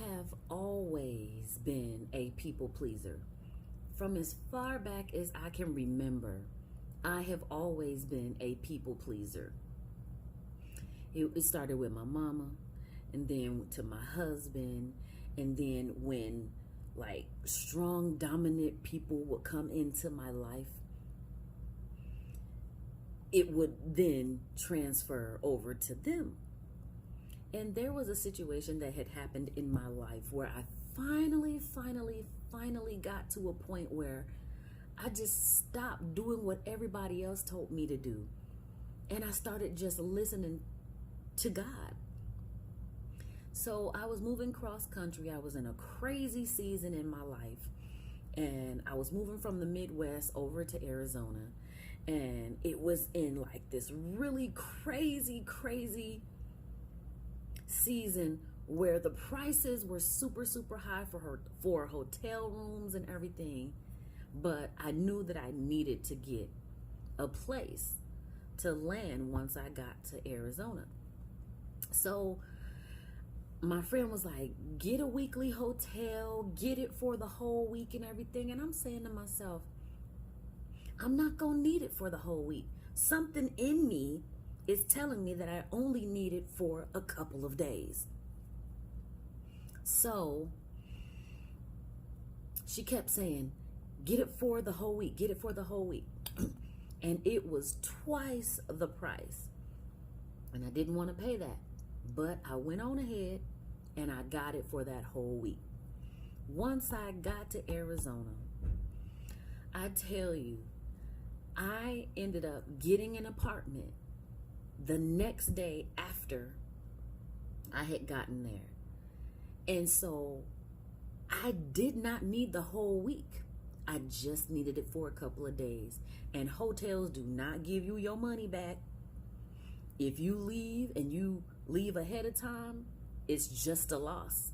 have always been a people pleaser. From as far back as I can remember, I have always been a people pleaser. It started with my mama, and then to my husband, and then when like strong, dominant people would come into my life, it would then transfer over to them. And there was a situation that had happened in my life where I finally got to a point where I just stopped doing what everybody else told me to do. And I started just listening to God. So I was moving cross country. I was in a crazy season in my life. And I was moving from the Midwest over to Arizona. And it was in like this really crazy season where the prices were super high for hotel rooms and everything, but I knew that I needed to get a place to land once I got to Arizona. So my friend was like, get a weekly hotel, get it for the whole week and everything. And I'm saying to myself, I'm not gonna need it for the whole week. Something in me is telling me that I only need it for a couple of days. So she kept saying, get it for the whole week, get it for the whole week. And it was twice the price. And I didn't want to pay that. But I went on ahead and I got it for that whole week. Once I got to Arizona, I tell you, I ended up getting an apartment the next day after I had gotten there. And so I did not need the whole week. I just needed it for a couple of days. And hotels do not give you your money back. If you leave and you leave ahead of time, it's just a loss.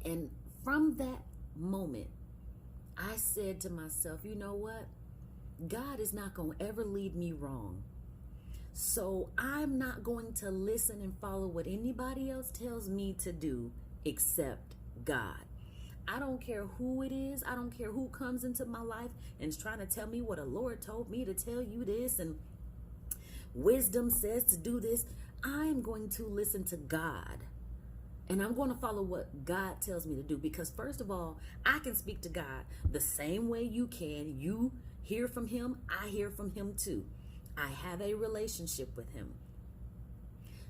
And from that moment, I said to myself, you know what? God is not going to ever lead me wrong. So I'm not going to listen and follow what anybody else tells me to do except God. I don't care who it is. I don't care who comes into my life and is trying to tell me what the Lord told me to tell you this and wisdom says to do this. I'm going to listen to God. And I'm going to follow what God tells me to do, because first of all, I can speak to God the same way you can. You hear from him. I hear from him too. I have a relationship with him.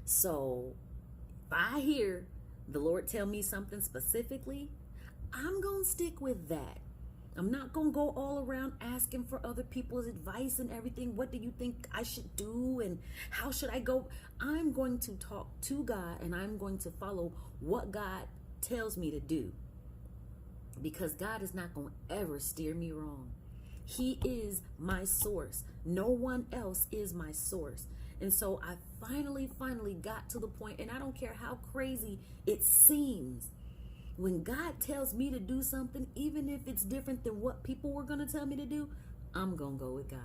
So if I hear the Lord tell me something specifically, I'm going to stick with that. I'm not going to go all around asking for other people's advice and everything. What do you think I should do? And how should I go? I'm going to talk to God and I'm going to follow what God tells me to do, because God is not going to ever steer me wrong. He is my source. No one else is my source. And so I finally got to the point, and I don't care how crazy it seems, when God tells me to do something, even if it's different than what people were going to tell me to do, I'm going to go with God.